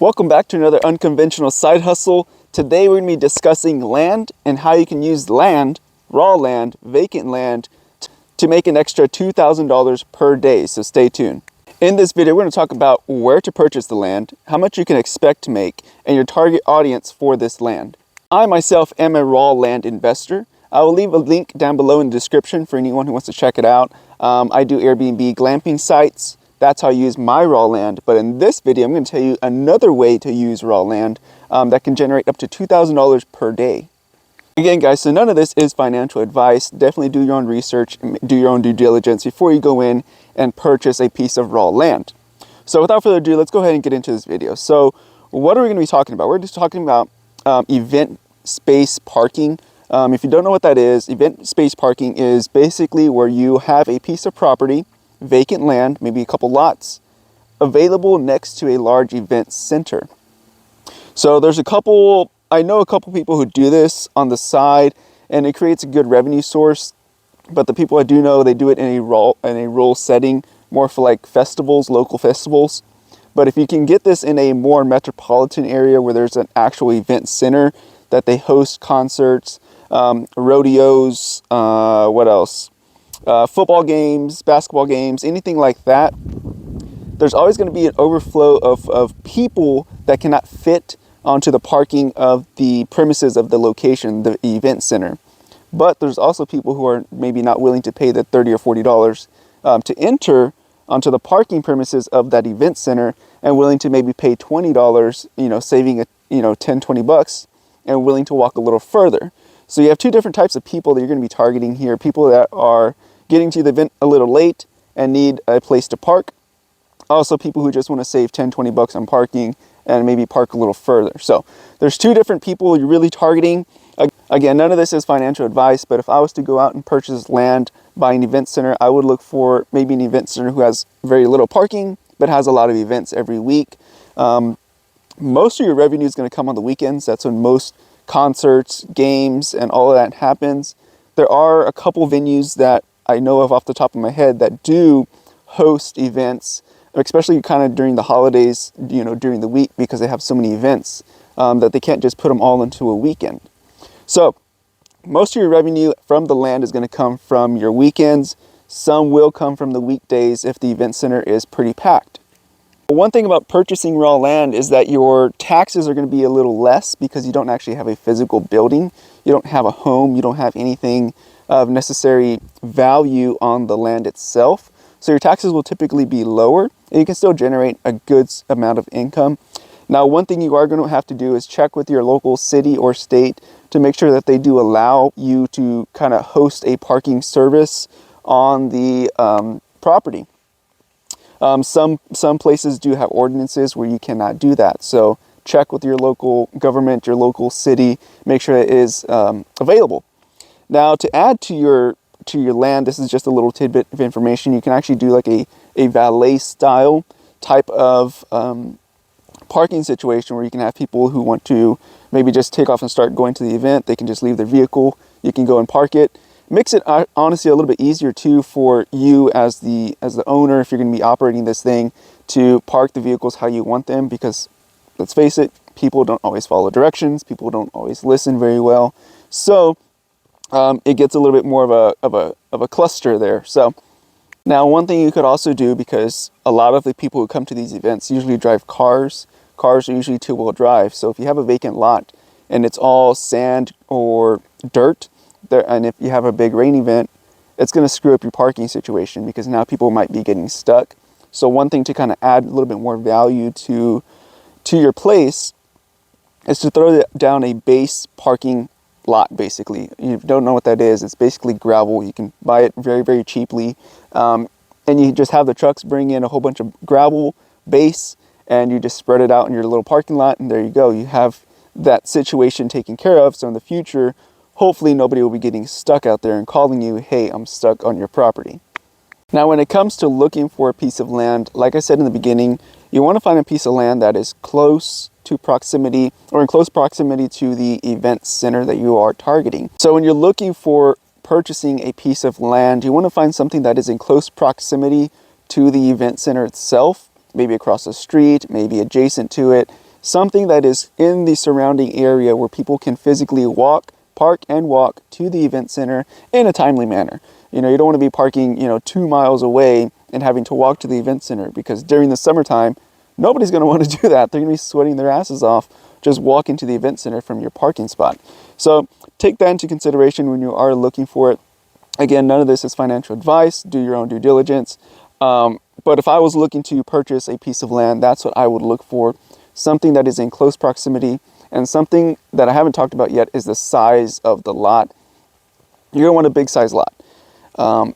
Welcome back to another unconventional side hustle. Today we're going to be discussing land and how you can use land, raw land, vacant land, to make an extra $2,000 per day, so stay tuned. In this video, we're going to talk about where to purchase the land, how much you can expect to make, and your target audience for this land. I myself am a raw land investor. I will leave a link down below in the description for anyone who wants to check it out. I do Airbnb glamping sites. That's how I use my raw land. But in this video, I'm going to tell you another way to use raw land that can generate up to $2,000 per day. Again, guys, so none of this is financial advice. Definitely do your own research and do your own due diligence before you go in and purchase a piece of raw land. So without further ado, let's go ahead and get into this video. So what are we going to be talking about? We're just talking about event space parking. If you don't know what that is, event space parking is basically where you have a piece of property, vacant land, maybe a couple lots, available next to a large event center. So there's I know a couple people who do this on the side, and it creates a good revenue source. But the people I do know, they do it in a rural setting, more for like festivals, local festivals. But if you can get this in a more metropolitan area where there's an actual event center that they host concerts, rodeos, what else? Football games, basketball games, anything like that, there's always going to be an overflow of people that cannot fit onto the parking of the premises of the location, the event center. But there's also people who are maybe not willing to pay the $30 or $40 to enter onto the parking premises of that event center, and willing to maybe pay $20, saving $10-20 and willing to walk a little further. So you have two different types of people that you're going to be targeting here. People that are getting to the event a little late and need a place to park. Also people who just want to save $10-20 on parking and maybe park a little further. So there's two different people you're really targeting. Again, none of this is financial advice, but if I was to go out and purchase land by an event center, I would look for maybe an event center who has very little parking, but has a lot of events every week. Most of your revenue is going to come on the weekends. That's when most concerts, games, and all of that happens. There are a couple venues that I know of off the top of my head that do host events, especially kind of during the holidays, during the week, because they have so many events that they can't just put them all into a weekend. So most of your revenue from the land is going to come from your weekends. Some will come from the weekdays if the event center is pretty packed. One thing about purchasing raw land is that your taxes are going to be a little less because you don't actually have a physical building. You don't have a home. You don't have anything of necessary value on the land itself. So your taxes will typically be lower, and you can still generate a good amount of income. Now, one thing you are going to have to do is check with your local city or state to make sure that they do allow you to kind of host a parking service on the property. Some places do have ordinances where you cannot do that. So check with your local government, your local city, make sure it is available. Now, to add to your land, this is just a little tidbit of information. You can actually do like a valet style type of parking situation where you can have people who want to maybe just take off and start going to the event. They can just leave their vehicle. You can go and park it. Makes it honestly a little bit easier too for you as the owner, if you're going to be operating this thing, to park the vehicles how you want them, because let's face it, people don't always follow directions. People don't always listen very well. So it gets a little bit more of a cluster there. So now one thing you could also do, because a lot of the people who come to these events usually drive cars. Cars are usually two-wheel drive. So if you have a vacant lot and it's all sand or dirt, and if you have a big rain event, it's going to screw up your parking situation, because now people might be getting stuck. So one thing to kind of add a little bit more value to your place is to throw down a base parking lot. Basically, you don't know what that is. It's basically gravel. You can buy it very, very cheaply, and you just have the trucks bring in a whole bunch of gravel base, and you just spread it out in your little parking lot, and there you go. You have that situation taken care of. So in the future, hopefully nobody will be getting stuck out there and calling you, hey, I'm stuck on your property. Now, when it comes to looking for a piece of land, like I said in the beginning, you want to find a piece of land that is close to proximity, or in close proximity to the event center that you are targeting. So when you're looking for purchasing a piece of land, you want to find something that is in close proximity to the event center itself, maybe across the street, maybe adjacent to it, something that is in the surrounding area where people can physically park and walk to the event center in a timely manner. You know, you don't want to be parking, 2 miles away and having to walk to the event center, because during the summertime, nobody's going to want to do that. They're going to be sweating their asses off just walking to the event center from your parking spot. So take that into consideration when you are looking for it. Again, none of this is financial advice. Do your own due diligence. But if I was looking to purchase a piece of land, that's what I would look for. Something that is in close proximity, and something that I haven't talked about yet is the size of the lot. You're gonna want a big size lot.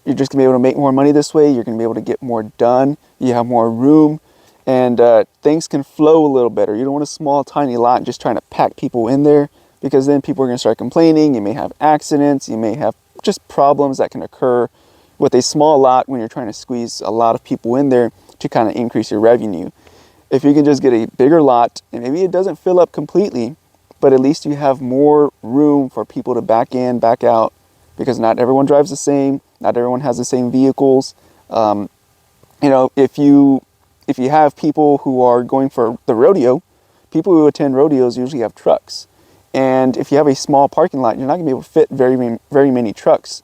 You're just gonna be able to make more money this way. You're gonna be able to get more done. You have more room, and things can flow a little better. You don't want a small, tiny lot just trying to pack people in there, because then people are gonna start complaining. You may have accidents. You may have just problems that can occur with a small lot when you're trying to squeeze a lot of people in there to kind of increase your revenue. If you can just get a bigger lot, and maybe it doesn't fill up completely, but at least you have more room for people to back in, back out, because not everyone drives the same, not everyone has the same vehicles. If you have people who are going for the rodeo, people who attend rodeos usually have trucks. And if you have a small parking lot, you're not gonna be able to fit very many trucks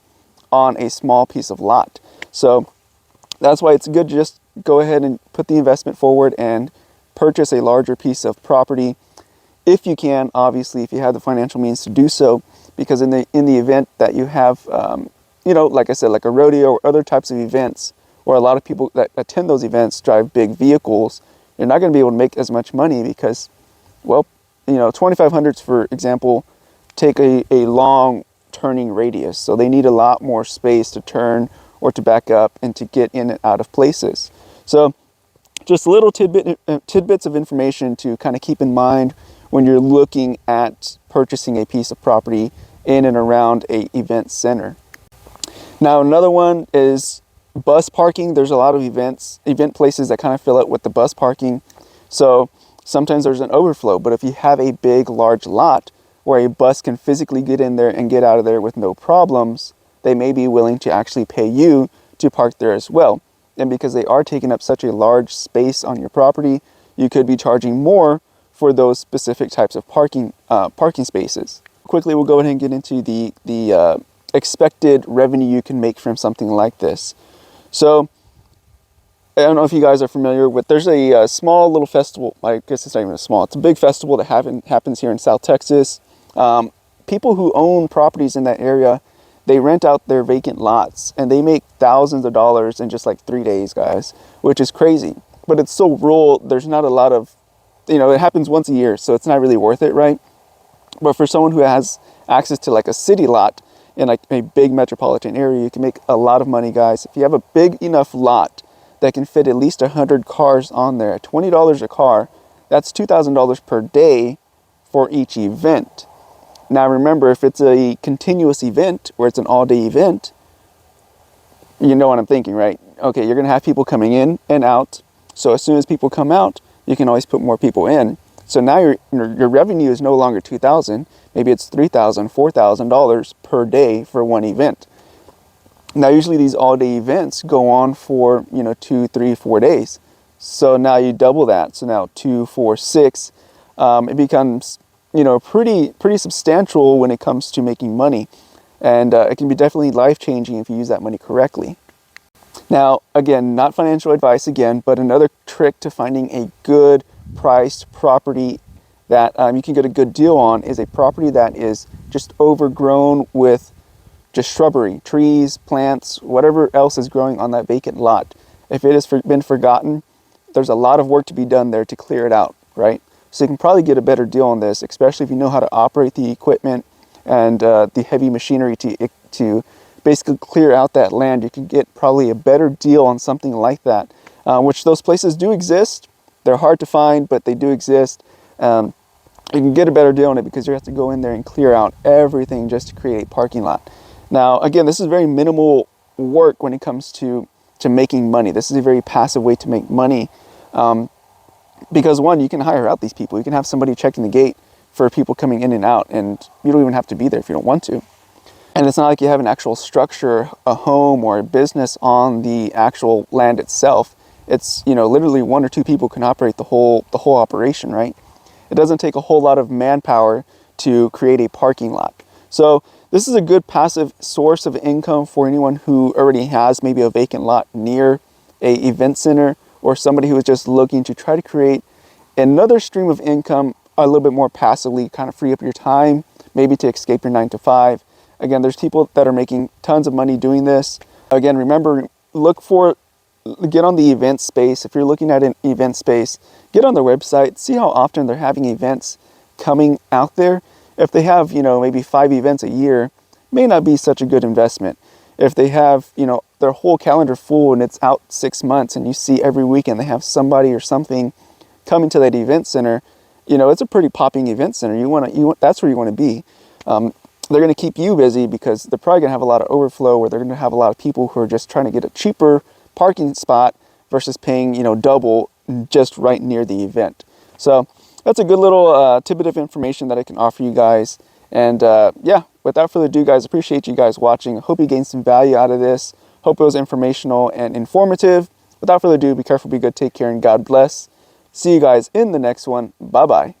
on a small piece of lot. So that's why it's good to just go ahead and put the investment forward and purchase a larger piece of property if you can, obviously, if you have the financial means to do so, because in the event that you have, like I said, like a rodeo or other types of events where a lot of people that attend those events drive big vehicles, you're not going to be able to make as much money because, 2500s, for example, take a long turning radius. So they need a lot more space to turn or to back up and to get in and out of places. So just little tidbits of information to kind of keep in mind when you're looking at purchasing a piece of property in and around a event center. Now, another one is bus parking. There's a lot of event places that kind of fill up with the bus parking. So sometimes there's an overflow, but if you have a big, large lot where a bus can physically get in there and get out of there with no problems, they may be willing to actually pay you to park there as well. And because they are taking up such a large space on your property, you could be charging more for those specific types of parking spaces. Quickly, we'll go ahead and get into the expected revenue you can make from something like this. So I don't know if you guys are familiar with, there's a small little festival. I guess it's not even a small, it's a big festival that happens here in South Texas. People who own properties in that area, they rent out their vacant lots and they make thousands of dollars in just like 3 days, guys, which is crazy. But it's so rural, there's not a lot of, it happens once a year, so it's not really worth it, right? But for someone who has access to like a city lot in like a big metropolitan area, you can make a lot of money, guys. If you have a big enough lot that can fit at least 100 cars on there, at $20 a car, that's $2,000 per day for each event. Now remember, if it's a continuous event or it's an all-day event, you know what I'm thinking, right? Okay, you're gonna have people coming in and out. So as soon as people come out, you can always put more people in. So now your revenue is no longer $2,000, maybe it's $3,000, $4,000 per day for one event. Now usually these all-day events go on for 2, 3, 4 days. So now you double that. So now 2, 4, 6. It becomes pretty substantial when it comes to making money, and it can be definitely life-changing if you use that money correctly. Now, again, not financial advice again, but another trick to finding a good priced property that you can get a good deal on is a property that is just overgrown with just shrubbery, trees, plants, whatever else is growing on that vacant lot. If it has been forgotten, there's a lot of work to be done there to clear it out, right? So you can probably get a better deal on this, especially if you know how to operate the equipment and the heavy machinery to basically clear out that land. You can get probably a better deal on something like that, which those places do exist. They're hard to find, but they do exist. You can get a better deal on it because you have to go in there and clear out everything just to create a parking lot. Now, again, this is very minimal work when it comes to making money. This is a very passive way to make money. Because one, you can hire out these people. You can have somebody checking the gate for people coming in and out, and you don't even have to be there if you don't want to. And it's not like you have an actual structure, a home or a business on the actual land itself. It's, literally 1 or 2 people can operate the whole operation, right? It doesn't take a whole lot of manpower to create a parking lot. So this is a good passive source of income for anyone who already has maybe a vacant lot near a event center, or somebody who is just looking to try to create another stream of income a little bit more passively, kind of free up your time, maybe to escape your 9 to 5. Again, there's people that are making tons of money doing this. Again, remember, get on the event space. If you're looking at an event space, get on their website, see how often they're having events coming out there. If they have, maybe 5 events a year, may not be such a good investment. If they have, their whole calendar full and it's out 6 months, and you see every weekend they have somebody or something coming to that event center, it's a pretty popping event center. That's where you want to be. They're going to keep you busy because they're probably going to have a lot of overflow, where they're going to have a lot of people who are just trying to get a cheaper parking spot versus paying, double just right near the event. So that's a good little tidbit of information that I can offer you guys. And yeah, without further ado, guys, appreciate you guys watching. I hope you gained some value out of this. Hope it was informational and informative. Without further ado, be careful, be good, take care, and God bless. See you guys in the next one. Bye-bye.